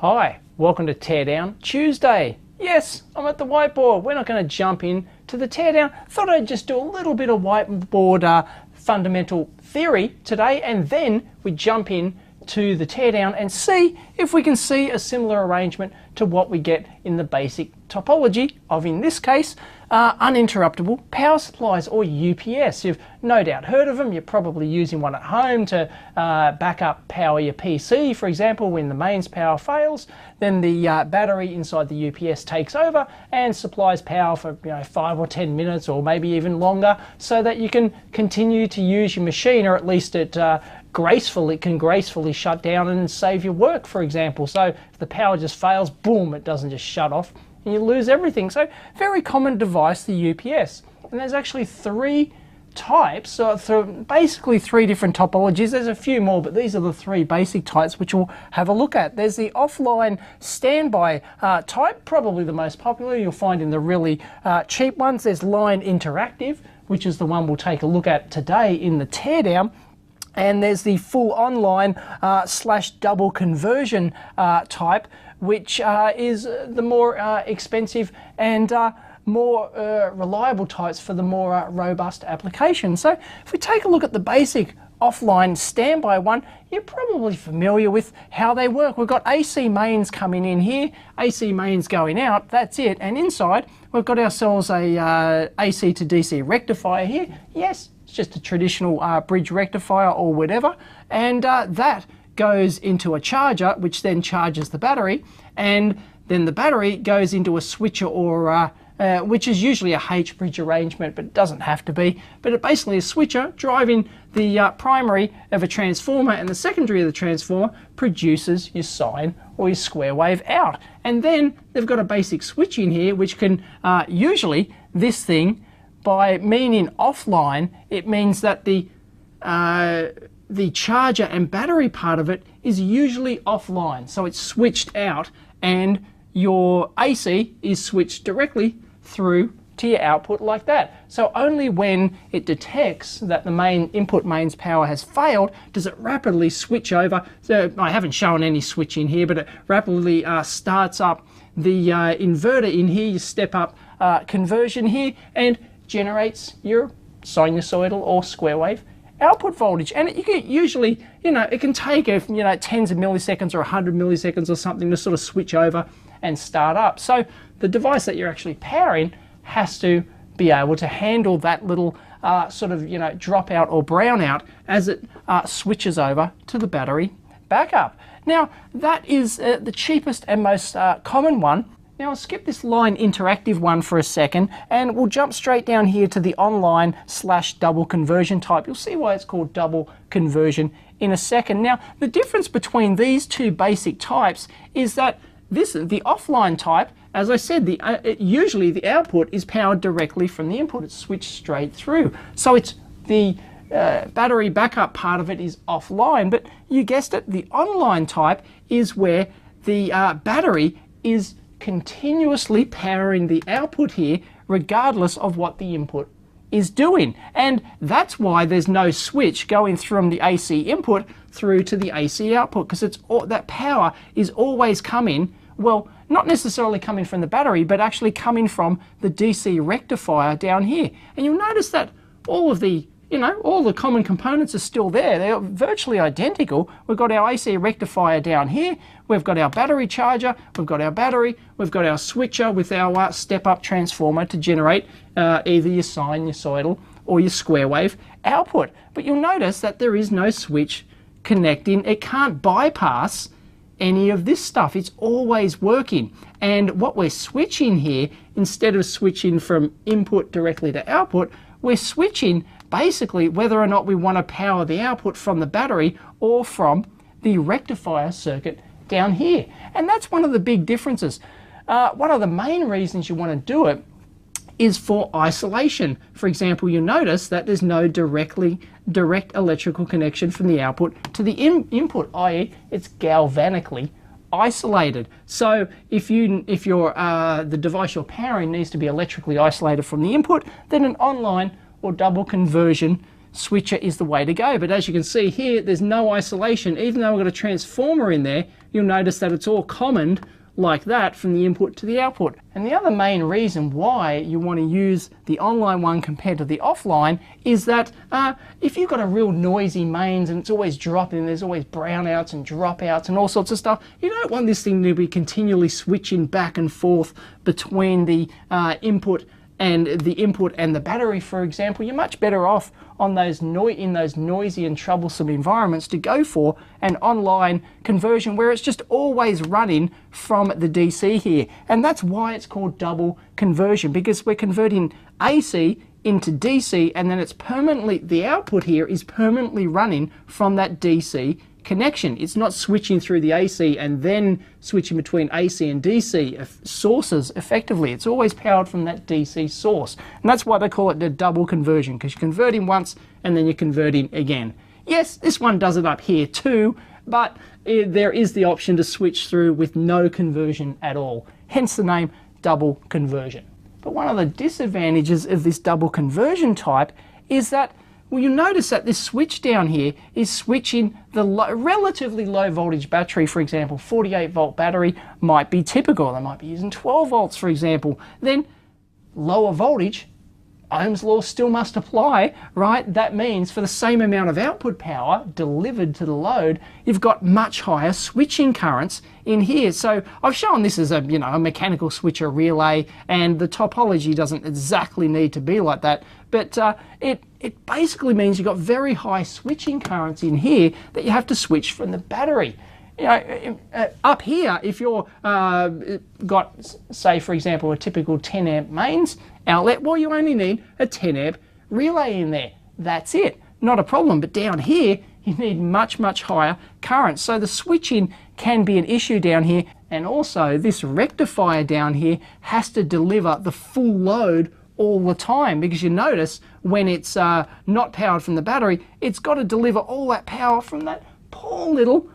Hi, welcome to Teardown Tuesday. Yes, I'm at the whiteboard. We're not going to jump in to the teardown. Thought I'd just do a little bit of whiteboard fundamental theory today, and then we jump in to the teardown and see if we can see a similar arrangement to what we get in the basic topology of, in this case, uninterruptible power supplies, or UPS. You've no doubt heard of them. You're probably using one at home to back up power your PC, for example, when the mains power fails. Then the battery inside the UPS takes over and supplies power for 5 or 10 minutes, or maybe even longer, so that you can continue to use your machine, or at least it can gracefully shut down and save your work, for example. So if the power just fails, boom, it doesn't just shut off and you lose everything. So very common device, the UPS. And there's actually three types, so basically three different topologies. There's a few more, but these are the three basic types which we'll have a look at. There's the offline standby type, probably the most popular. You'll find in the really cheap ones. There's line interactive, which is the one we'll take a look at today in the teardown. And there's the full online / double conversion type, which is the more expensive and more reliable types for the more robust applications. So if we take a look at the basic offline standby one, you're probably familiar with how they work. We've got AC mains coming in here, AC mains going out, that's it. And inside, we've got ourselves a AC to DC rectifier here. Yes, it's just a traditional bridge rectifier or whatever. And that goes into a charger, which then charges the battery. And then the battery goes into a switcher, or which is usually a H-bridge arrangement, but it doesn't have to be. But it basically is a switcher driving the primary of a transformer, and the secondary of the transformer produces your sine or your square wave out. And then they've got a basic switch in here, which can usually, this thing, by meaning offline, it means that the charger and battery part of it is usually offline. So it's switched out, and your AC is switched directly through to your output like that. So only when it detects that the main input mains power has failed does it rapidly switch over. So I haven't shown any switch in here, but it rapidly starts up the inverter in here, your step up conversion here, and generates your sinusoidal or square wave output voltage. And you can usually, it can take tens of milliseconds or 100 milliseconds or something to sort of switch over and start up. So the device that you're actually powering has to be able to handle that little sort of dropout or brownout as it switches over to the battery backup. Now that is the cheapest and most common one. Now I'll skip this line interactive one for a second, and we'll jump straight down here to the online / double conversion type. You'll see why it's called double conversion in a second. Now the difference between these two basic types is that the offline type, as I said, usually the output is powered directly from the input. It's switched straight through. So it's the battery backup part of it is offline, but you guessed it, the online type is where the battery is continuously powering the output here, regardless of what the input is doing. And that's why there's no switch going from the AC input through to the AC output, because that power is always coming, well, not necessarily coming from the battery, but actually coming from the DC rectifier down here. And you'll notice that all of the all the common components are still there. They're virtually identical. We've got our AC rectifier down here. We've got our battery charger. We've got our battery. We've got our switcher with our step-up transformer to generate either your sinusoidal or your square wave output. But you'll notice that there is no switch connecting. It can't bypass any of this stuff. It's always working. And what we're switching here, instead of switching from input directly to output, we're switching basically whether or not we want to power the output from the battery or from the rectifier circuit down here. And that's one of the big differences. One of the main reasons you want to do it is for isolation. For example, you notice that there's no direct electrical connection from the output to the input, i.e. it's galvanically isolated. So if the device you're powering needs to be electrically isolated from the input, then an online or double conversion / switcher is the way to go. But as you can see here, there's no isolation. Even though I've got a transformer in there, you'll notice that it's all commoned like that from the input to the output. And the other main reason why you want to use the online one compared to the offline is that if you've got a real noisy mains and it's always dropping, there's always brownouts and dropouts and all sorts of stuff, you don't want this thing to be continually switching back and forth between the input and the battery, for example. You're much better off on those in those noisy and troublesome environments to go for an online conversion where it's just always running from the DC here. And that's why it's called double conversion, because we're converting AC into DC, and then it's permanently, the output here is permanently running from that DC connection. It's not switching through the AC and then switching between AC and DC sources effectively. It's always powered from that DC source. And that's why they call it the double conversion, because you're converting once and then you're converting again. Yes, this one does it up here too, but there is the option to switch through with no conversion at all. Hence the name double conversion. But one of the disadvantages of this double conversion type is that, well, you notice that this switch down here is switching the relatively low voltage battery. For example, 48 volt battery might be typical. They might be using 12 volts, for example. Then lower voltage, Ohm's law still must apply, right? That means for the same amount of output power delivered to the load, you've got much higher switching currents in here. So I've shown this as a mechanical switcher relay, and the topology doesn't exactly need to be like that, but it basically means you've got very high switching currents in here that you have to switch from the battery. Up here, if you're got, say, for example, a typical 10 amp mains outlet, well, you only need a 10 amp relay in there. That's it. Not a problem. But down here, you need much, much higher currents. So the switching can be an issue down here. And also, this rectifier down here has to deliver the full load all the time, because you notice when it's not powered from the battery, it's got to deliver all that power from that poor little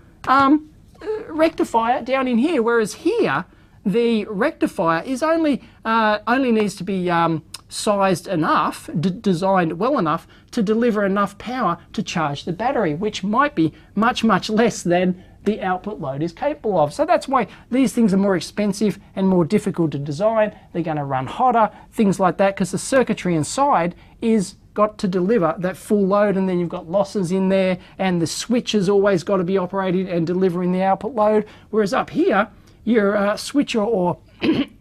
rectifier down in here, whereas here the rectifier is only needs to be sized enough, designed well enough to deliver enough power to charge the battery, which might be much, much less than the output load is capable of. So that's why these things are more expensive and more difficult to design. They're going to run hotter, things like that, because the circuitry inside is got to deliver that full load, and then you've got losses in there, and the switch has always got to be operating and delivering the output load. Whereas up here, your switcher or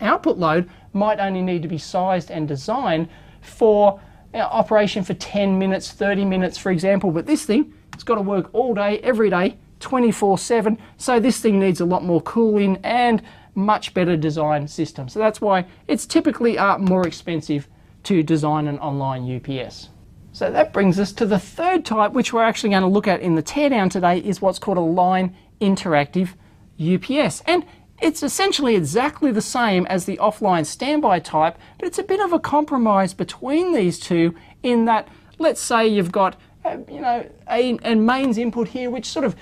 output load might only need to be sized and designed for operation for 10 minutes, 30 minutes, for example. But this thing, it's got to work all day, every day, 24/7. So this thing needs a lot more cooling and much better design system. So that's why it's typically more expensive to design an online UPS. So that brings us to the third type, which we're actually going to look at in the teardown today, is what's called a line interactive UPS. And it's essentially exactly the same as the offline standby type, but it's a bit of a compromise between these two in that, let's say you've got a mains input here, which sort of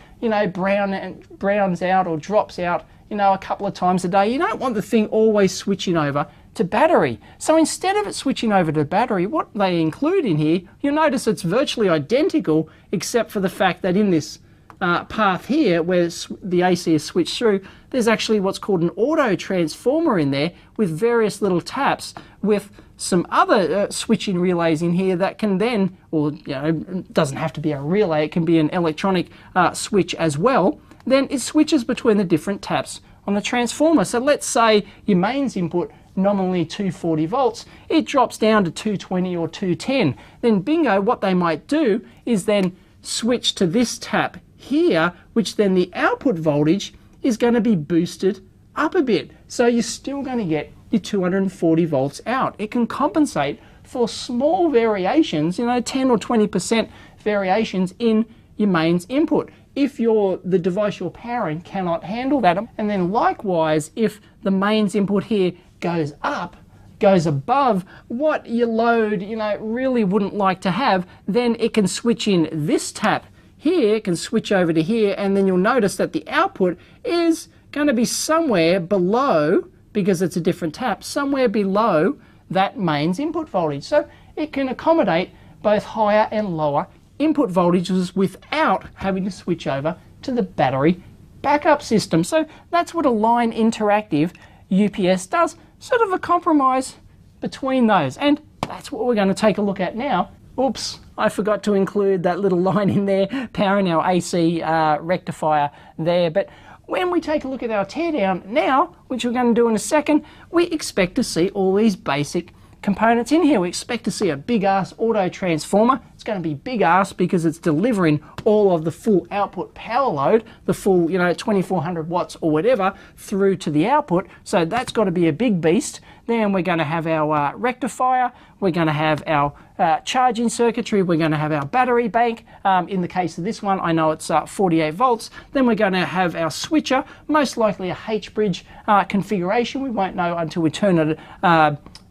browns out or drops out a couple of times a day. You don't want the thing always switching over to battery. So instead of it switching over to battery, what they include in here, you'll notice it's virtually identical, except for the fact that in this path here where the AC is switched through, there's actually what's called an auto transformer in there with various little taps with some other switching relays in here that can then, or it doesn't have to be a relay, it can be an electronic switch as well. Then it switches between the different taps on the transformer. So let's say your mains input nominally 240 volts, it drops down to 220 or 210. Then bingo, what they might do is then switch to this tap here, which then the output voltage is going to be boosted up a bit. So you're still going to get your 240 volts out. It can compensate for small variations, 10 or 20% variations in your mains input, if the device you're powering cannot handle that. And then likewise, if the mains input here goes above what your load really wouldn't like to have, then it can switch in this tap here, it can switch over to here, and then you'll notice that the output is going to be somewhere below, because it's a different tap, somewhere below that mains input voltage. So it can accommodate both higher and lower input voltages without having to switch over to the battery backup system. So that's what a line interactive UPS does, sort of a compromise between those, and that's what we're going to take a look at now. Oops, I forgot to include that little line in there powering our AC rectifier there. But when we take a look at our teardown now, which we're going to do in a second, we expect to see all these basic components in here. We expect to see a big ass auto transformer. It's going to be big ass because it's delivering all of the full output power load, the full 2400 watts or whatever, through to the output. So that's got to be a big beast. Then we're going to have our rectifier, we're going to have our charging circuitry, we're going to have our battery bank. In the case of this one, I know it's 48 volts. Then we're going to have our switcher, most likely a H-bridge configuration. We won't know until we turn it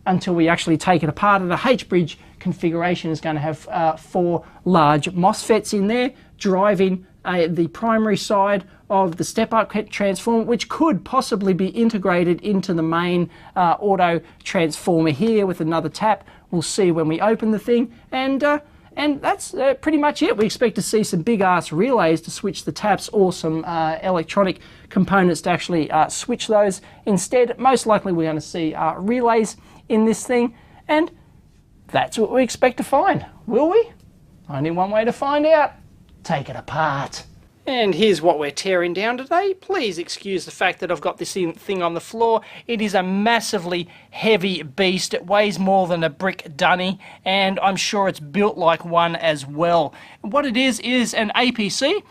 until we actually take it apart. And the H-bridge configuration is going to have 4 large MOSFETs in there driving the primary side of the step-up transformer, which could possibly be integrated into the main auto transformer here with another tap. We'll see when we open the thing, and that's pretty much it. We expect to see some big-ass relays to switch the taps, or some electronic components to actually switch those instead. Most likely we're going to see relays in this thing, and that's what we expect to find. Will we? Only one way to find out. Take it apart. And here's what we're tearing down today. Please excuse the fact that I've got this thing on the floor. It is a massively heavy beast. It weighs more than a brick dunny, and I'm sure it's built like one as well. What it is an APC.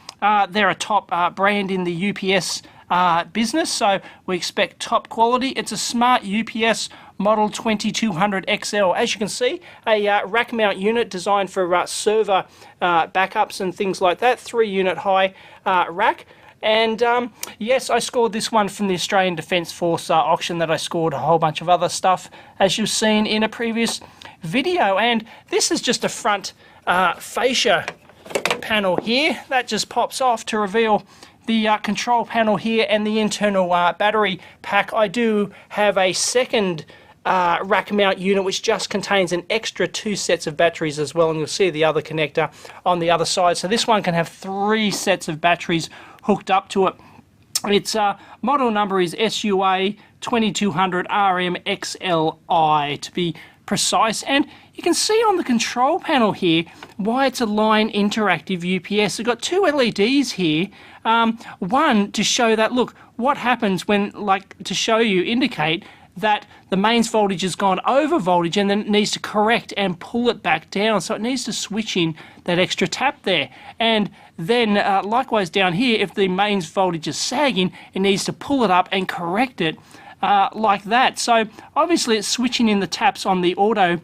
They're a top brand in the UPS business, so we expect top quality. It's a smart UPS model 2200 XL. As you can see, a rack mount unit designed for server backups and things like that. 3-unit high rack. And yes, I scored this one from the Australian Defence Force auction that I scored a whole bunch of other stuff, as you've seen in a previous video. And this is just a front fascia panel here that just pops off to reveal the control panel here and the internal battery pack. I do have a second rack mount unit which just contains an extra 2 sets of batteries as well, and you'll see the other connector on the other side. So this one can have 3 sets of batteries hooked up to it. Its model number is SUA 2200 RMXLI to be precise, and you can see on the control panel here why it's a line interactive UPS. We've got 2 LEDs here, one to show that, look, what happens when, to show you, indicate that the mains voltage has gone over voltage, and then it needs to correct and pull it back down. So it needs to switch in that extra tap there. And then likewise down here, if the mains voltage is sagging, it needs to pull it up and correct it like that. So obviously it's switching in the taps on the auto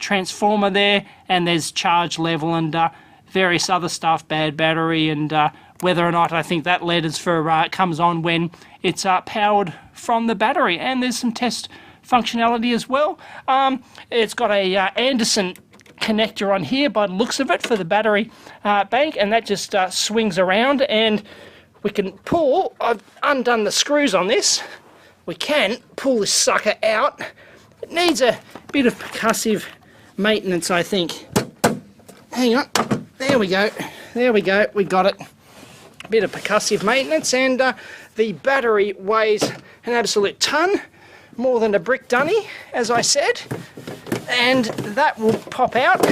transformer there, and there's charge level and various other stuff, bad battery, and whether or not I think that LED is for comes on when it's powered from the battery. And there's some test functionality as well. It's got a Anderson connector on here by the looks of it for the battery bank, and that just swings around, and we can pull. I've undone the screws on this. We can pull this sucker out. It needs a bit of percussive maintenance, I think. Hang on. There we go. There we go. We got it. A bit of percussive maintenance, and the battery weighs an absolute ton, more than a brick dunny, as I said, and that will pop out.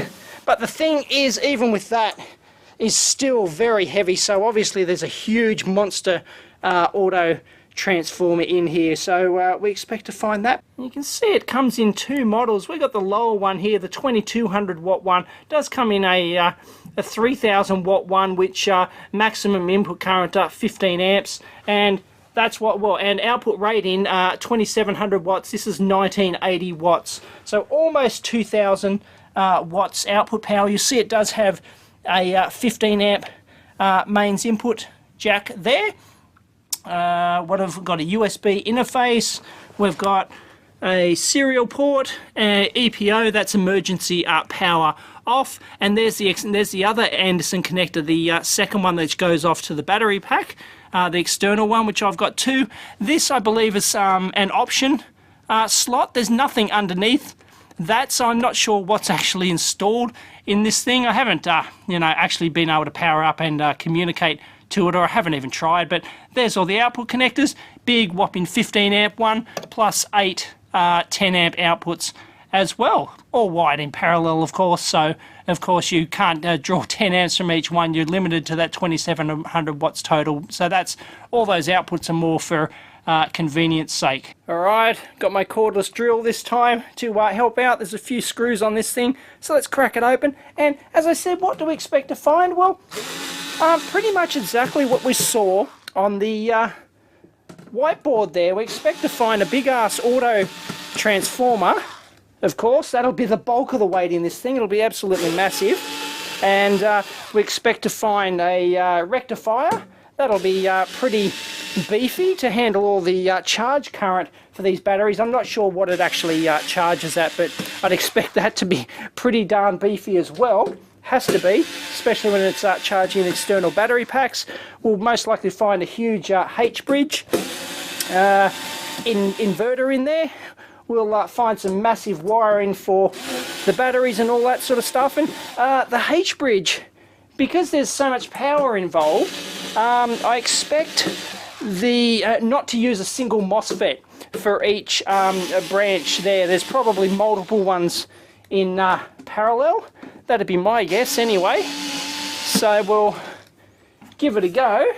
But the thing is, even with that, is still very heavy. So obviously there's a huge monster auto transformer in here, so we expect to find that. You can see it comes in 2 models. We've got the lower one here, the 2200 watt one. It does come in a 3000 watt one, which maximum input current 15 amps, and that's what, well, and output rating 2700 watts. This is 1980 watts, so almost 2000 watts output power. You see it does have a 15 amp mains input jack there. What have we got? A USB interface. We've got a serial port, EPO, that's emergency power off, and there's the other Anderson connector, the second one that goes off to the battery pack, the external one, which I've got 2. This, I believe, is an option slot. There's nothing underneath that, so I'm not sure what's actually installed in this thing. I haven't, actually been able to power up and communicate to it, or I haven't even tried, but there's all the output connectors. Big whopping 15 amp one, plus 8 10 amp outputs as well. All wired in parallel, of course, so of course you can't draw 10 amps from each one. You're limited to that 2700 watts total. So that's all those outputs are more for convenience sake. Alright, got my cordless drill this time to help out. There's a few screws on this thing, so let's crack it open. And as I said, what do we expect to find? Well, pretty much exactly what we saw on the whiteboard there. We expect to find a big ass auto transformer. Of course, that'll be the bulk of the weight in this thing. It'll be absolutely massive. And we expect to find a rectifier. That'll be pretty beefy to handle all the charge current for these batteries. I'm not sure what it actually charges at, but I'd expect that to be pretty darn beefy as well. Has to be, especially when it's charging external battery packs. We'll most likely find a huge H-bridge inverter in there. We'll find some massive wiring for the batteries and all that sort of stuff. And the H-bridge, because there's so much power involved, I expect the not to use a single MOSFET for each branch there. There's probably multiple ones in parallel. That'd be my guess anyway. So we'll give it a go.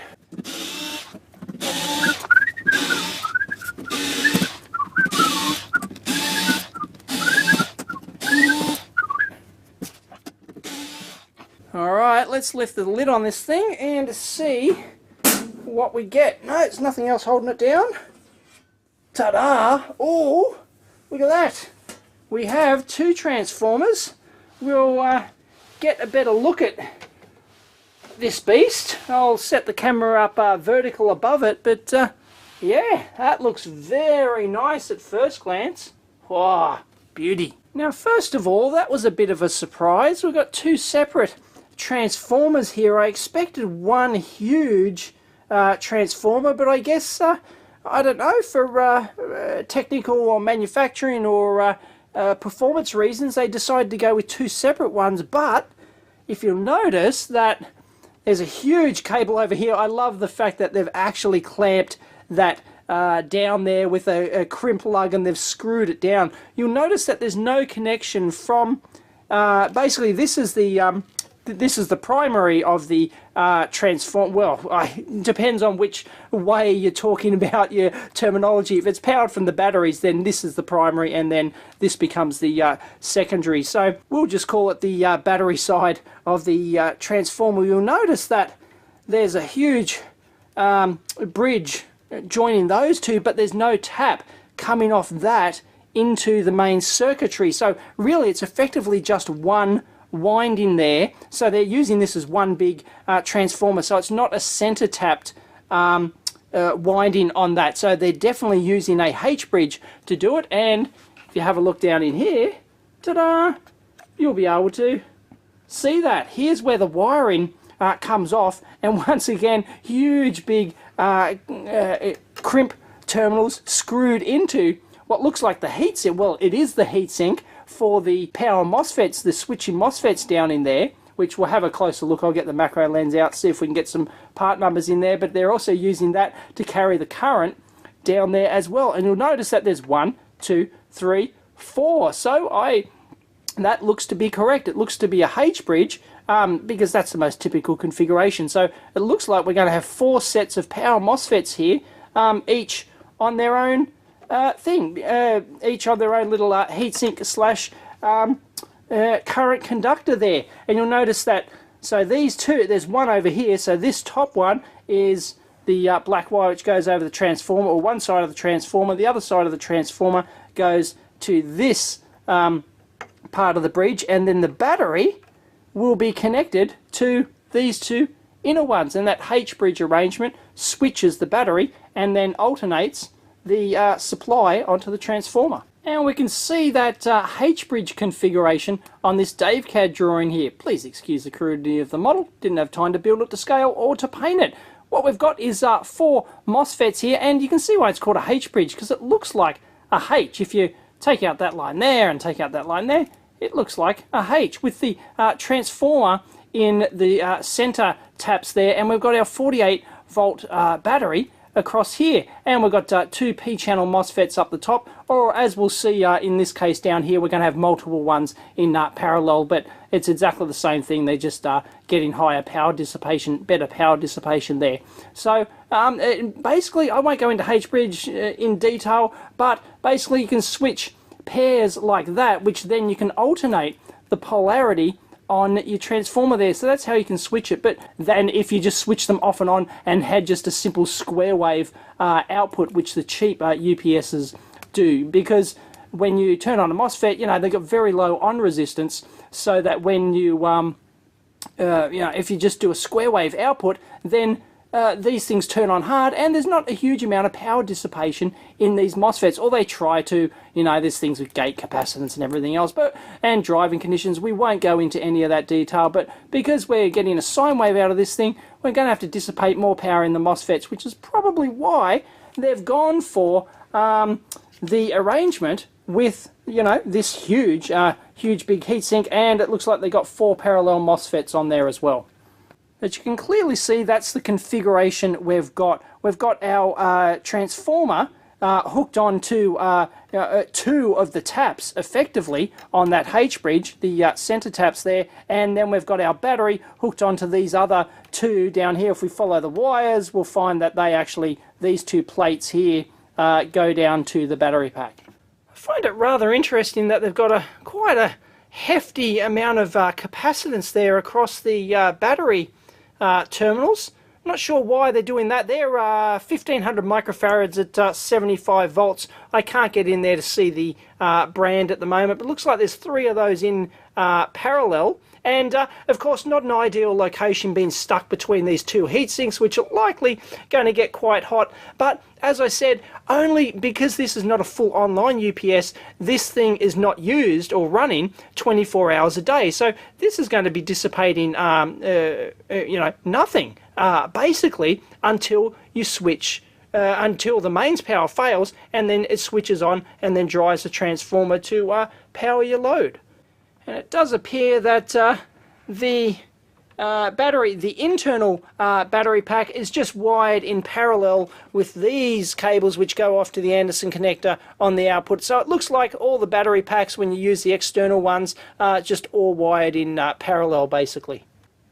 Alright, let's lift the lid on this thing and see what we get. No, it's nothing else holding it down. Ta-da! Oh, look at that. We have two transformers. We'll get a better look at this beast. I'll set the camera up vertical above it, but yeah, that looks very nice at first glance. Wow, beauty. Now, first of all, that was a bit of a surprise. We've got two separate transformers here. I expected one huge transformer, but I guess, I don't know, for technical or manufacturing or performance reasons, they decided to go with two separate ones. But if you'll notice that there's a huge cable over here. I love the fact that they've actually clamped that down there with a crimp lug, and they've screwed it down. You'll notice that there's no connection from basically this is the primary of the transform. Well, depends on which way you're talking about your terminology. If it's powered from the batteries, then this is the primary, and then this becomes the secondary. So we'll just call it the battery side of the transformer. You'll notice that there's a huge bridge joining those two, but there's no tap coming off that into the main circuitry. So really, it's effectively just one wind in there. So they're using this as one big transformer, so it's not a center tapped winding on that. So they're definitely using a H-bridge to do it. And if you have a look down in here, ta-da, you'll be able to see that. Here's where the wiring comes off, and once again, huge big crimp terminals screwed into what looks like the heatsink. Well, it is the heatsink for the power MOSFETs, the switching MOSFETs down in there, which we'll have a closer look. I'll get the macro lens out, see if we can get some part numbers in there, but they're also using that to carry the current down there as well. And you'll notice that there's 1, 2, 3, 4. So that looks to be correct. It looks to be a H-bridge, because that's the most typical configuration. So it looks like we're going to have 4 sets of power MOSFETs here, each on their own thing, each on their own little heatsink slash current conductor there. And you'll notice that, so these two, there's one over here, so this top one is the black wire which goes over the transformer, or one side of the transformer. The other side of the transformer goes to this part of the bridge, and then the battery will be connected to these two inner ones, and that H-bridge arrangement switches the battery and then alternates the supply onto the transformer. And we can see that H-bridge configuration on this DaveCAD drawing here. Please excuse the crudity of the model, didn't have time to build it to scale or to paint it. What we've got is 4 MOSFETs here, and you can see why it's called a H-bridge, because it looks like a H. If you take out that line there and take out that line there, it looks like a H with the transformer in the center taps there, and we've got our 48 volt battery across here, and we've got two P-channel MOSFETs up the top, or as we'll see in this case down here, we're going to have multiple ones in parallel, but it's exactly the same thing. They're just getting higher power dissipation, better power dissipation there. So basically, I won't go into H-bridge in detail, but basically you can switch pairs like that, which then you can alternate the polarity on your transformer there. So that's how you can switch it. But then if you just switch them off and on and had just a simple square wave output, which the cheap UPSs do, because when you turn on a MOSFET, you know, they've got very low on resistance, so that when you you know, if you just do a square wave output, then these things turn on hard, and there's not a huge amount of power dissipation in these MOSFETs, or they try to. You know, there's things with gate capacitance and everything else, and driving conditions. We won't go into any of that detail, but because we're getting a sine wave out of this thing, we're going to have to dissipate more power in the MOSFETs, which is probably why they've gone for the arrangement with, you know, this huge big heatsink, and it looks like they got 4 parallel MOSFETs on there as well. But you can clearly see that's the configuration we've got. We've got our transformer hooked on to 2 of the taps effectively on that H bridge, the center taps there, and then we've got our battery hooked onto these other 2 down here. If we follow the wires, we'll find that they actually, these 2 plates here go down to the battery pack. I find it rather interesting that they've got quite a hefty amount of capacitance there across the battery terminals. I'm not sure why they're doing that. They're 1500 microfarads at 75 volts. I can't get in there to see the brand at the moment, but it looks like there's 3 of those in parallel. And of course, not an ideal location being stuck between these 2 heat sinks, which are likely going to get quite hot. But as I said, only because this is not a full online UPS, this thing is not used or running 24 hours a day. So this is going to be dissipating, you know, nothing basically until you switch. Until the mains power fails, and then it switches on and then drives the transformer to power your load. And it does appear that the battery, the internal battery pack, is just wired in parallel with these cables which go off to the Anderson connector on the output. So it looks like all the battery packs, when you use the external ones, just all wired in parallel basically.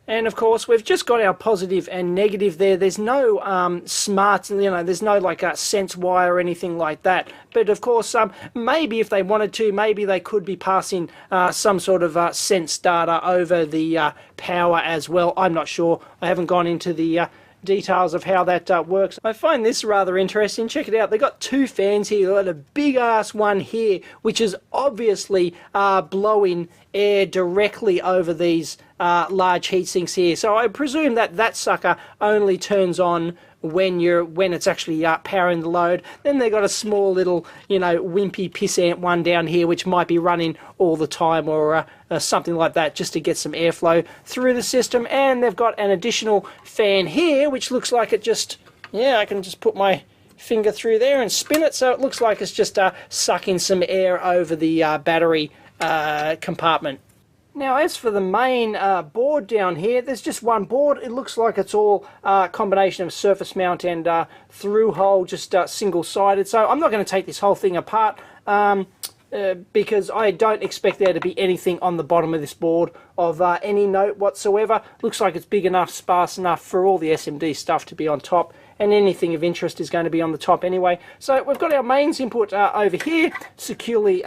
And of course, we've just got our positive and negative there. There's no smarts, you know, there's no like a sense wire or anything like that. But of course, maybe if they wanted to, maybe they could be passing some sort of sense data over the power as well. I'm not sure. I haven't gone into the details of how that works. I find this rather interesting. Check it out. They've got 2 fans here. They've got a big ass one here, which is obviously blowing air directly over these large heat sinks here. So I presume that that sucker only turns on when it's actually powering the load. Then they've got a small little, you know, wimpy pissant one down here, which might be running all the time, or something like that, just to get some airflow through the system. And they've got an additional fan here, which looks like it just, yeah, I can just put my finger through there and spin it, so it looks like it's just sucking some air over the battery compartment. Now, as for the main board down here, there's just one board. It looks like it's all a combination of surface mount and through hole, just single-sided. So I'm not going to take this whole thing apart because I don't expect there to be anything on the bottom of this board of any note whatsoever. Looks like it's big enough, sparse enough for all the SMD stuff to be on top, and anything of interest is going to be on the top anyway. So we've got our mains input over here, securely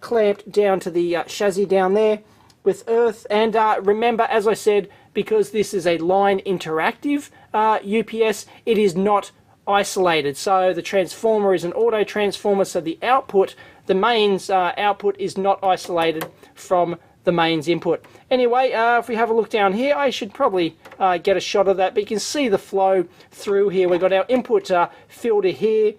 clamped down to the chassis down there with earth. And remember, as I said, because this is a line interactive UPS, it is not isolated. So the transformer is an auto transformer, so the output, the mains output, is not isolated from the mains input. Anyway, if we have a look down here, I should probably get a shot of that, but you can see the flow through here. We've got our input filter here.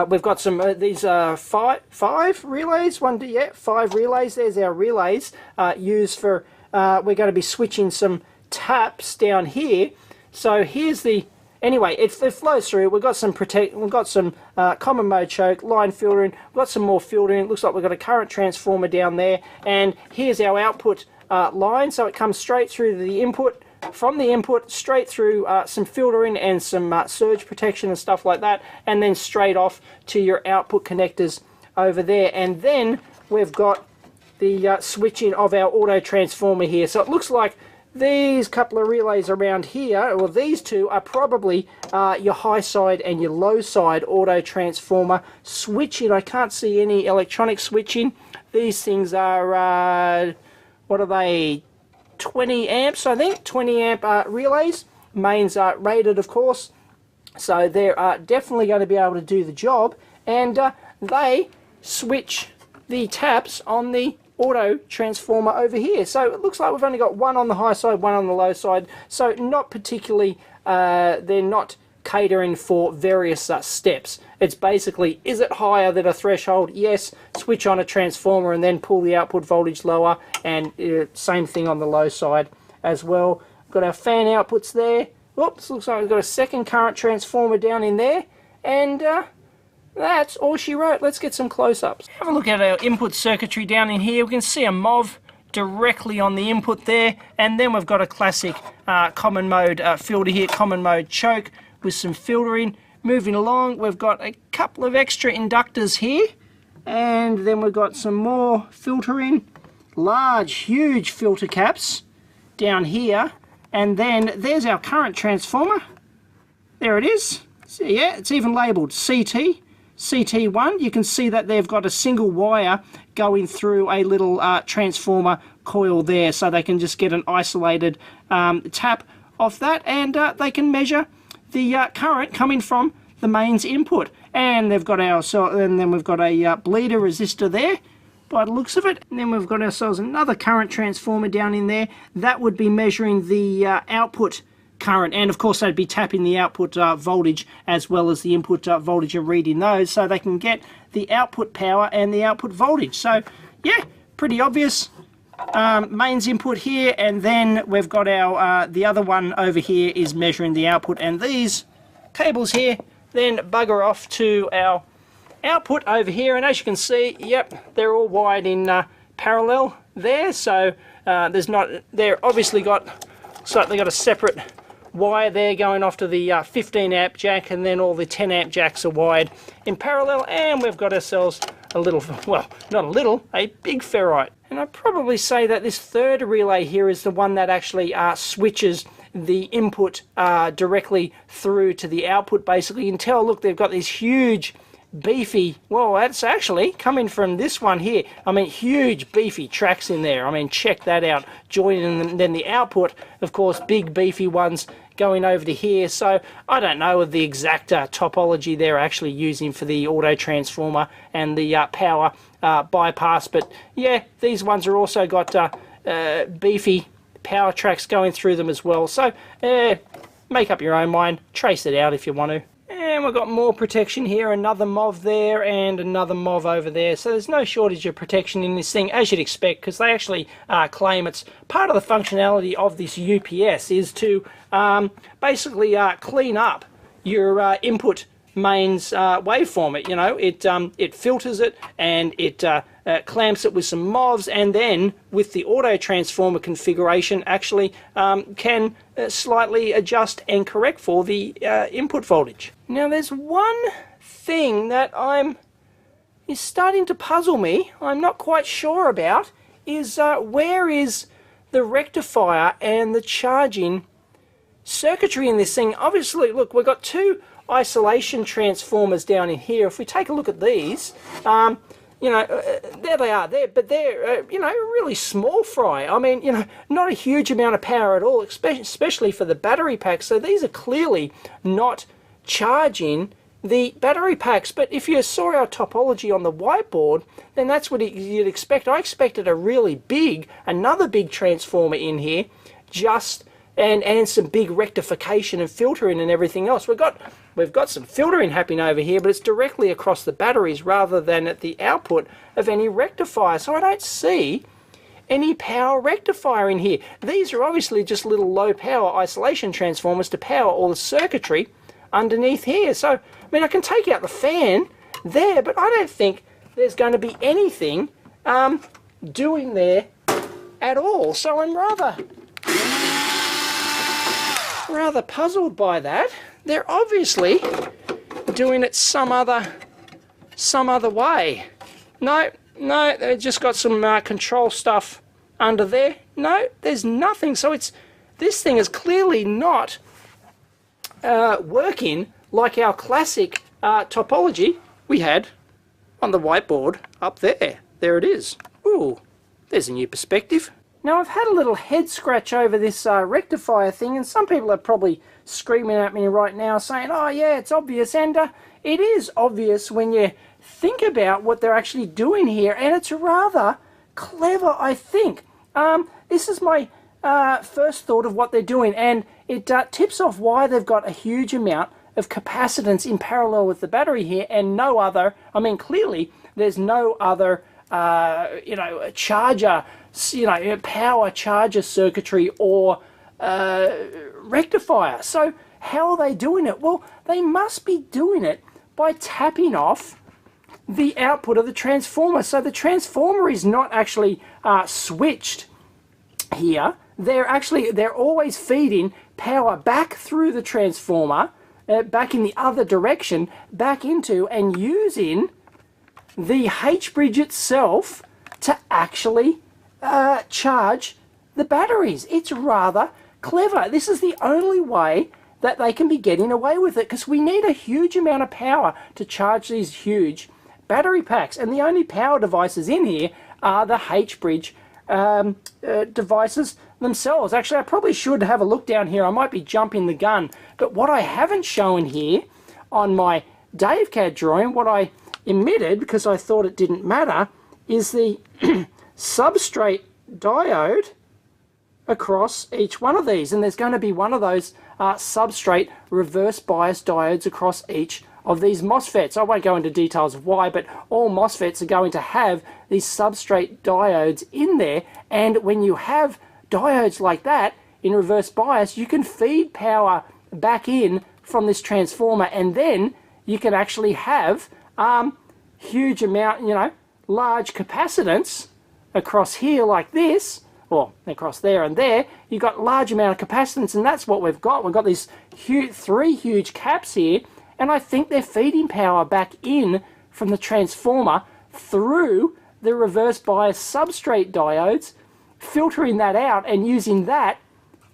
We've got some these 5 relays. 5 relays. There's our relays used for. We're going to be switching some taps down here. So here's the anyway, it flows through. We've got some common mode choke, line filtering. We've got some more filtering. It looks like we've got a current transformer down there. And here's our output line. So it comes straight through the input. From the input, straight through some filtering and some surge protection and stuff like that. And then straight off to your output connectors over there. And then we've got the switching of our auto transformer here. So it looks like these couple of relays around here, or these two, are probably your high side and your low side auto transformer switching. I can't see any electronic switching. These things are, what are they, 20 amps, I think, 20 amp relays. Mains are rated, of course, so they're definitely going to be able to do the job. And they switch the taps on the auto transformer over here. So it looks like we've only got one on the high side, one on the low side. So not particularly, they're not catering for various steps. It's basically, is it higher than a threshold? Yes, switch on a transformer and then pull the output voltage lower, and same thing on the low side as well. Got our fan outputs there. Whoops, looks like we've got a second current transformer down in there, and that's all she wrote. Let's get some close-ups. Have a look at our input circuitry down in here. We can see a MOV directly on the input there, and then we've got a classic common mode filter here, common mode choke with some filtering. Moving along, we've got a couple of extra inductors here, and then we've got some more filtering, large, huge filter caps down here, and then there's our current transformer. There it is. So, yeah, it's even labelled CT1. You can see that they've got a single wire going through a little transformer coil there, so they can just get an isolated tap off that, and they can measure the current coming from the mains input. And they've got and then we've got a bleeder resistor there by the looks of it, and then we've got ourselves another current transformer down in there that would be measuring the output current, and of course they'd be tapping the output voltage as well as the input voltage and reading those, so they can get the output power and the output voltage. So yeah, pretty obvious. Mains input here, and then we've got our the other one over here is measuring the output, and these cables here then bugger off to our output over here, and as you can see, yep, they're all wired in parallel there. So they're obviously got, so they got a separate wire there going off to the 15 amp jack, and then all the 10 amp jacks are wired in parallel, and we've got ourselves a little, well, not a little, a big ferrite. And I'd probably say that this third relay here is the one that actually switches the input directly through to the output, basically. You can tell, look, they've got these huge, beefy, well, that's actually coming from this one here. I mean, huge, beefy tracks in there. I mean, check that out. Joining them, then the output, of course, big, beefy ones going over to here. So I don't know the exact topology they're actually using for the auto transformer and the power bypass, but yeah, these ones are also got beefy power tracks going through them as well. So make up your own mind, trace it out if you want to. And we've got more protection here, another MOV there and another MOV over there. So there's no shortage of protection in this thing, as you'd expect, because they actually claim it's part of the functionality of this UPS is to basically clean up your input mains waveform. It, you know, it filters it, and it clamps it with some MOVs, and then with the auto transformer configuration actually can slightly adjust and correct for the input voltage. Now there's one thing that is starting to puzzle me, I'm not quite sure about, is where is the rectifier and the charging circuitry in this thing? Obviously, look, we've got two isolation transformers down in here. If we take a look at these, you know, there they are there, but they're, you know, really small fry. I mean, you know, not a huge amount of power at all, especially for the battery packs. So these are clearly not charging the battery packs. But if you saw our topology on the whiteboard, then that's what you'd expect. I expected a really big, another big transformer in here, just and some big rectification and filtering and everything else. We've got some filtering happening over here, but it's directly across the batteries rather than at the output of any rectifier. So I don't see any power rectifier in here. These are obviously just little low power isolation transformers to power all the circuitry underneath here. So, I mean, I can take out the fan there, but I don't think there's going to be anything doing there at all. So I'm rather puzzled by that. They're obviously doing it some other way. No, they've just got some control stuff under there. No, there's nothing. So this thing is clearly not working like our classic topology we had on the whiteboard up there. There it is. Ooh, there's a new perspective. Now, I've had a little head scratch over this rectifier thing, and some people are probably screaming at me right now saying, oh yeah, it's obvious, and it is obvious when you think about what they're actually doing here, and it's rather clever, I think. This is my first thought of what they're doing, and it tips off why they've got a huge amount of capacitance in parallel with the battery here, and no other, I mean, clearly there's no other charger, power charger circuitry or rectifier. So how are they doing it? Well, they must be doing it by tapping off the output of the transformer. So the transformer is not actually switched here. They're always feeding power back through the transformer, back in the other direction, back into and using the H-bridge itself to actually charge the batteries. It's rather clever. This is the only way that they can be getting away with it, because we need a huge amount of power to charge these huge battery packs, and the only power devices in here are the H-bridge devices themselves. Actually, I probably should have a look down here. I might be jumping the gun, but what I haven't shown here on my DaveCAD drawing, what I emitted because I thought it didn't matter, is the substrate diode across each one of these, and there's going to be one of those substrate reverse bias diodes across each of these MOSFETs. I won't go into details of why, but all MOSFETs are going to have these substrate diodes in there, and when you have diodes like that in reverse bias, you can feed power back in from this transformer, and then you can actually have huge amount, large capacitance across here like this, or across there and there. You've got large amount of capacitance, and that's what we've got. We've got these three huge caps here, and I think they're feeding power back in from the transformer through the reverse bias substrate diodes, filtering that out and using that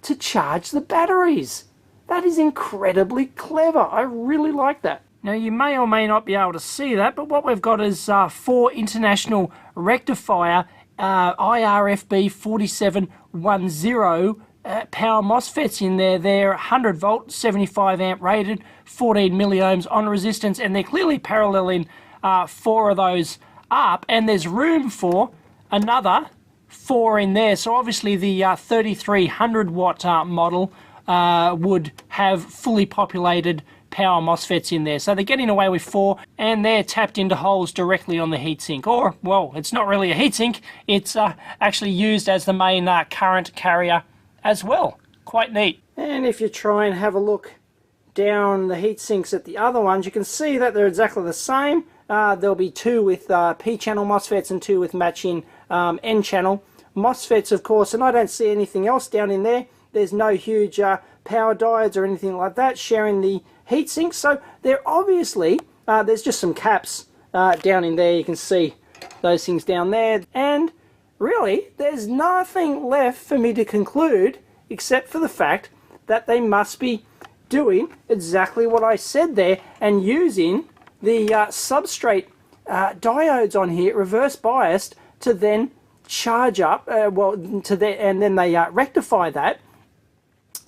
to charge the batteries. That is incredibly clever. I really like that. Now, you may or may not be able to see that, but what we've got is 4 international rectifier IRFB 4710 power MOSFETs in there. They're 100 volt, 75 amp rated, 14 milliohms on resistance, and they're clearly paralleling 4 of those up, and there's room for another 4 in there. So obviously the 3300 watt model would have fully populated power MOSFETs in there. So they're getting away with 4, and they're tapped into holes directly on the heatsink. Or, well, it's not really a heatsink, it's actually used as the main current carrier as well. Quite neat. And if you try and have a look down the heatsinks at the other ones, you can see that they're exactly the same. There'll be 2 with P-channel MOSFETs and 2 with matching N-channel MOSFETs, of course, and I don't see anything else down in there. There's no huge power diodes or anything like that sharing the heatsink, so they're obviously, there's just some caps down in there. You can see those things down there, and really there's nothing left for me to conclude except for the fact that they must be doing exactly what I said there and using the substrate diodes on here, reverse biased, to then charge up, and then they rectify that.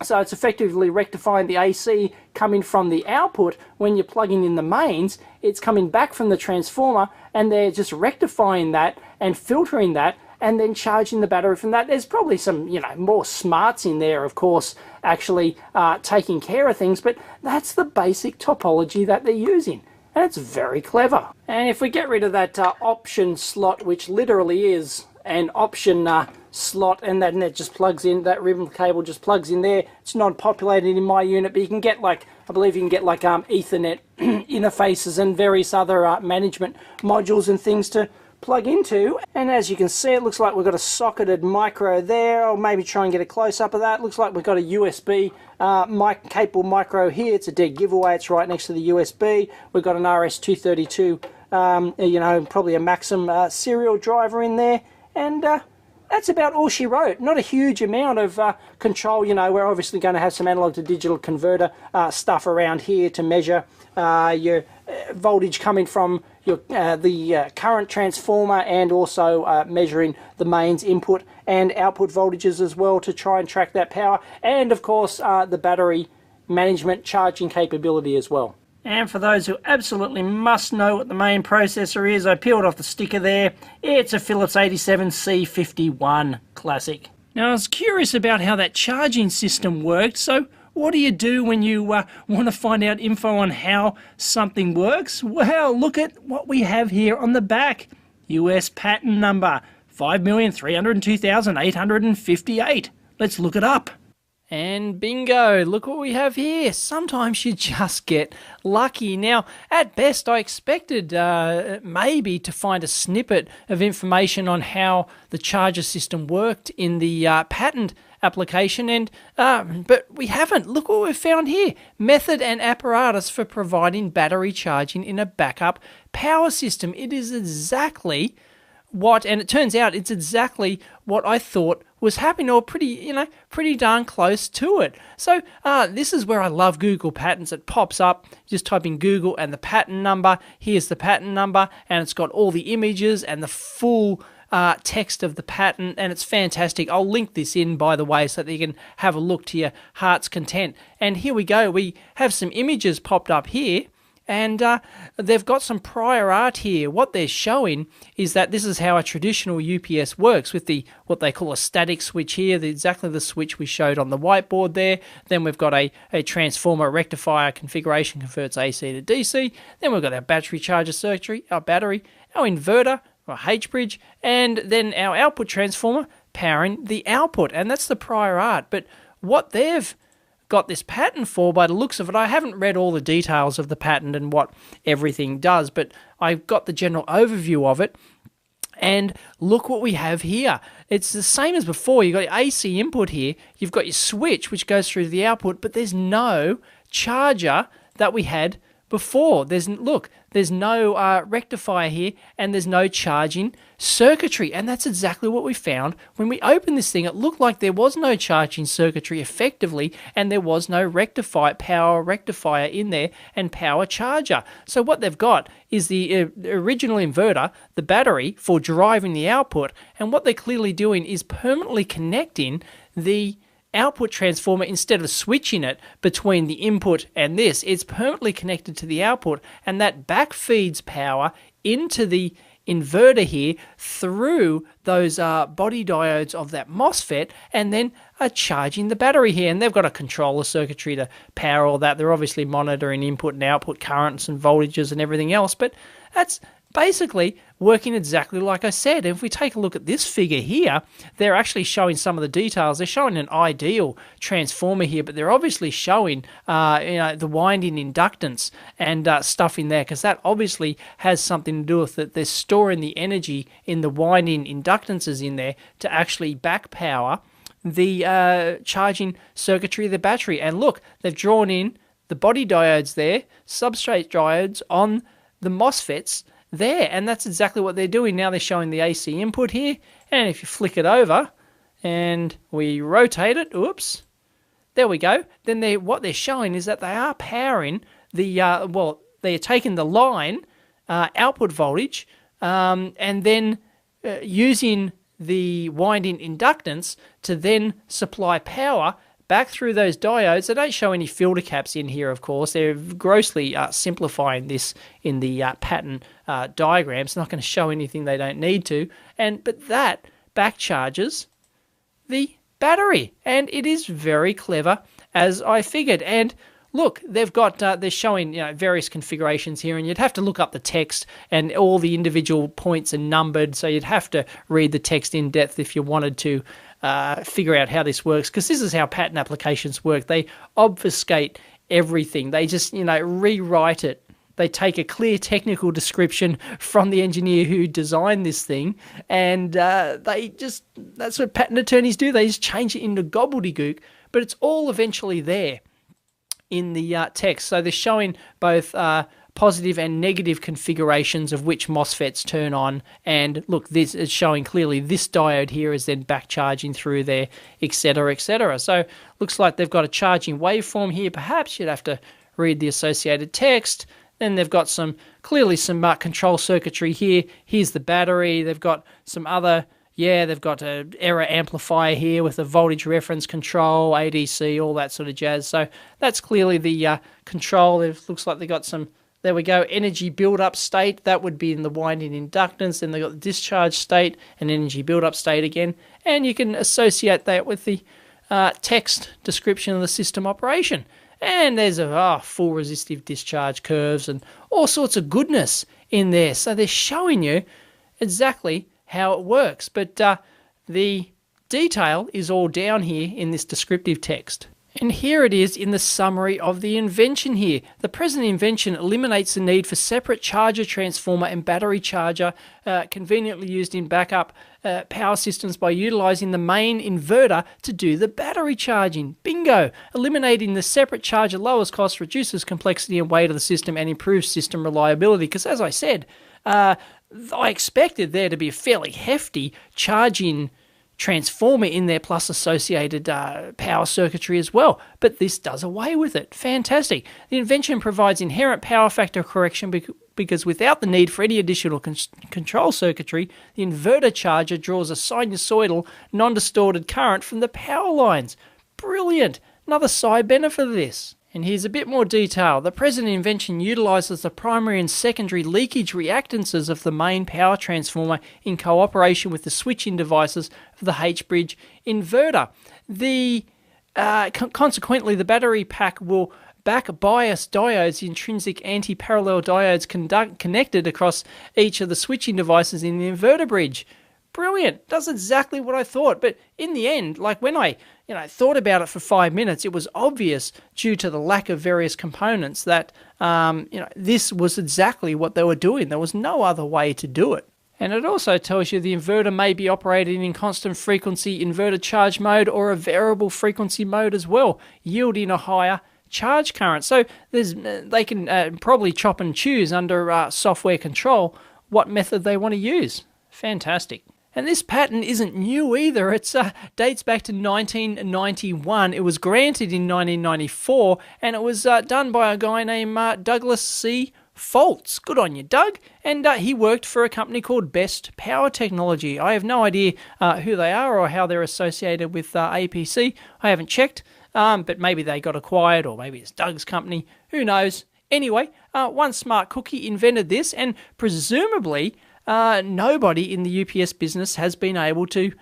So it's effectively rectifying the AC coming from the output. When you're plugging in the mains, it's coming back from the transformer, and they're just rectifying that and filtering that and then charging the battery from that. There's probably some, more smarts in there, of course, actually taking care of things, but that's the basic topology that they're using. And it's very clever. And if we get rid of that option slot, which literally is an option slot, and then it just plugs in, that ribbon cable just plugs in there. It's not populated in my unit, but you can get like, I believe you can get like Ethernet interfaces and various other management modules and things to plug into. And as you can see, it looks like we've got a socketed micro there. I'll maybe try and get a close-up of that. Looks like we've got a USB capable micro here. It's a dead giveaway. It's right next to the USB. We've got an RS-232, you know, probably a Maxim serial driver in there. And that's about all she wrote. Not a huge amount of control. You know, we're obviously going to have some analog to digital converter stuff around here to measure your voltage coming from your the current transformer, and also measuring the mains input and output voltages as well to try and track that power, and of course the battery management charging capability as well. And for those who absolutely must know what the main processor is, I peeled off the sticker there. It's a Philips 87C51 Classic. Now, I was curious about how that charging system worked, so what do you do when you want to find out info on how something works? Well, look at what we have here on the back. US patent number 5,302,858. Let's look it up. And bingo, look what we have here. Sometimes you just get lucky. Now, at best, I expected maybe to find a snippet of information on how the charger system worked in the patent application, and but we haven't. Look what we've found here. Method and apparatus for providing battery charging in a backup power system. It is exactly what, and it turns out it's exactly what I thought was happening, or pretty darn close to it. So this is where I love Google Patents. It pops up, just type in Google and the patent number. Here's the patent number, and it's got all the images and the full text of the patent, and it's fantastic. I'll link this in, by the way, so that you can have a look to your heart's content. And here we go. We have some images popped up here, and they've got some prior art here. What they're showing is that this is how a traditional UPS works, with the what they call a static switch here, exactly the switch we showed on the whiteboard there. Then we've got a transformer rectifier configuration, converts AC to DC. Then we've got our battery charger circuitry, our battery, our inverter, our H-bridge, and then our output transformer powering the output. And that's the prior art. But what they've got this patent for, by the looks of it, I haven't read all the details of the patent and what everything does, but I've got the general overview of it. And look what we have here. It's the same as before. You've got your AC input here. You've got your switch, which goes through to the output, but there's no charger that we had before. There's no rectifier here, and there's no charging circuitry. And that's exactly what we found when we opened this thing. It looked like there was no charging circuitry effectively, and there was no power rectifier in there and power charger. So what they've got is the original inverter, the battery for driving the output, and what they're clearly doing is permanently connecting the output transformer. Instead of switching it between the input and this, it's permanently connected to the output, and that back feeds power into the inverter here through those body diodes of that MOSFET, and then charging the battery here. And they've got a controller circuitry to power all that. They're obviously monitoring input and output currents and voltages and everything else, but that's basically working exactly like I said. And if we take a look at this figure here, they're actually showing some of the details. They're showing an ideal transformer here, but they're obviously showing the winding inductance and stuff in there, because that obviously has something to do with it. They're storing the energy in the winding inductances in there to actually back power the charging circuitry of the battery. And look, they've drawn in the body diodes there, substrate diodes on the MOSFETs there, and that's exactly what they're doing. Now they're showing the AC input here, and if you flick it over and we rotate it, oops, there we go, then what they're showing is that they are powering the, they're taking the line output voltage and then using the winding inductance to then supply power back through those diodes. They don't show any filter caps in here, of course. They're grossly simplifying this in the patent diagram. It's not going to show anything they don't need to. But that back charges the battery, and it is very clever, as I figured. And look, they're showing various configurations here, and you'd have to look up the text, and all the individual points are numbered, so you'd have to read the text in depth if you wanted to figure out how this works, because this is how patent applications work. They obfuscate everything. They just rewrite it. They take a clear technical description from the engineer who designed this thing, and that's what patent attorneys do. They just change it into gobbledygook, but it's all eventually there in the text. So they're showing both positive and negative configurations of which MOSFETs turn on, and look, this is showing clearly this diode here is then back charging through there, etc., etc. So looks like they've got a charging waveform here. Perhaps you'd have to read the associated text. Then they've got clearly some control circuitry here. Here's the battery. They've got some other, they've got an error amplifier here with a voltage reference control, ADC, all that sort of jazz. So that's clearly the control. It looks like they got some, there we go, energy build-up state. That would be in the winding inductance. Then they've got the discharge state and energy build-up state again. And you can associate that with the text description of the system operation. And there's full resistive discharge curves and all sorts of goodness in there. So they're showing you exactly how it works. But the detail is all down here in this descriptive text. And here it is in the summary of the invention here. The present invention eliminates the need for separate charger, transformer and battery charger, conveniently used in backup power systems by utilizing the main inverter to do the battery charging. Bingo! Eliminating the separate charger lowers cost, reduces complexity and weight of the system, and improves system reliability. Because as I said, I expected there to be a fairly hefty charging transformer in there plus associated power circuitry as well, but this does away with it. Fantastic. The invention provides inherent power factor correction because without the need for any additional control circuitry, the inverter charger draws a sinusoidal, non-distorted current from the power lines. Brilliant. Another side benefit of this. And here's a bit more detail. The present invention utilizes the primary and secondary leakage reactances of the main power transformer in cooperation with the switching devices of the H-bridge inverter. Consequently, the battery pack will back bias diodes, the intrinsic anti-parallel diodes connected across each of the switching devices in the inverter bridge. Brilliant. Does exactly what I thought. But in the end, like when I thought about it for 5 minutes, it was obvious due to the lack of various components that this was exactly what they were doing. There was no other way to do it. And it also tells you the inverter may be operating in constant frequency inverter charge mode or a variable frequency mode as well, yielding a higher charge current. So they can probably chop and choose under software control what method they want to use. Fantastic. And this patent isn't new either. It dates back to 1991. It was granted in 1994, and it was done by a guy named Douglas C. Foltz. Good on you, Doug. And he worked for a company called Best Power Technology. I have no idea who they are or how they're associated with APC. I haven't checked, but maybe they got acquired, or maybe it's Doug's company. Who knows? Anyway, one smart cookie invented this, and presumably nobody in the UPS business has been able to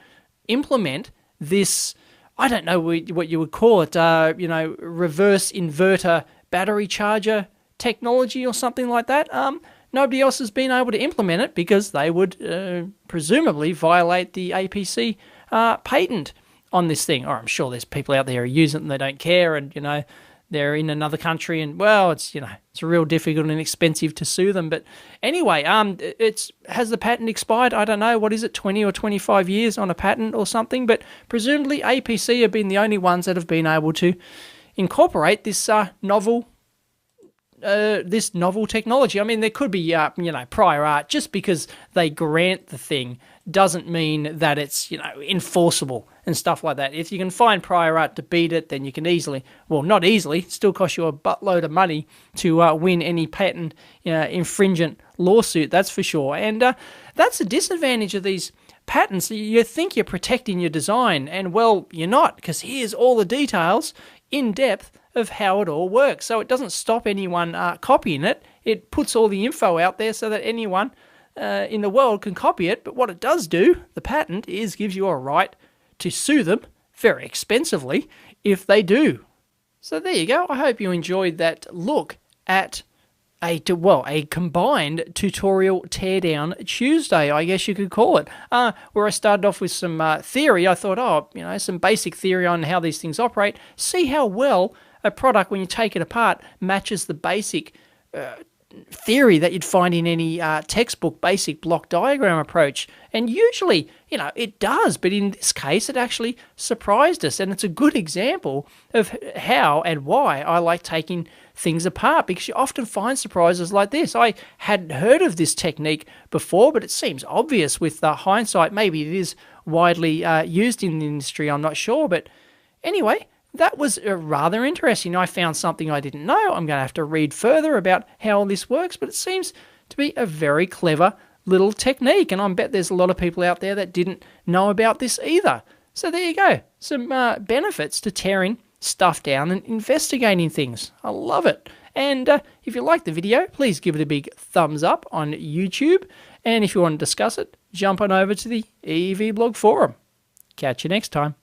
implement this, I don't know what you would call it, reverse inverter battery charger technology or something like that. Nobody else has been able to implement it because they would presumably violate the APC patent on this thing. Or I'm sure there's people out there who use it and they don't care, and they're in another country, and well, it's real difficult and expensive to sue them. But anyway, has the patent expired? I don't know. What is it, 20 or 25 years on a patent or something? But presumably APC have been the only ones that have been able to incorporate this novel technology. I mean, there could be prior art. Just because they grant the thing doesn't mean that it's enforceable and stuff like that. If you can find prior art to beat it, then you can easily, well, not easily, it still costs you a buttload of money to win any patent infringement lawsuit, that's for sure. And that's a disadvantage of these patents. You think you're protecting your design, and well, you're not, because here's all the details in depth of how it all works. So it doesn't stop anyone copying it. It puts all the info out there so that anyone in the world can copy it. But what it does do, the patent, is gives you a right to sue them very expensively if they do So there you go. I hope you enjoyed that look at a combined tutorial teardown Tuesday, I guess you could call it, where I started off with some theory. I thought, some basic theory on how these things operate. See how well a product, when you take it apart, matches the basic theory that you'd find in any textbook basic block diagram approach. And usually, it does, but in this case, it actually surprised us. And it's a good example of how and why I like taking things apart, because you often find surprises like this. I hadn't heard of this technique before, but it seems obvious with hindsight. Maybe it is widely used in the industry, I'm not sure. But anyway, that was rather interesting. I found something I didn't know. I'm going to have to read further about how all this works, but it seems to be a very clever little technique, and I bet there's a lot of people out there that didn't know about this either. So there you go. Some benefits to tearing stuff down and investigating things. I love it. And if you like the video, please give it a big thumbs up on YouTube. And if you want to discuss it, jump on over to the EEV blog forum. Catch you next time.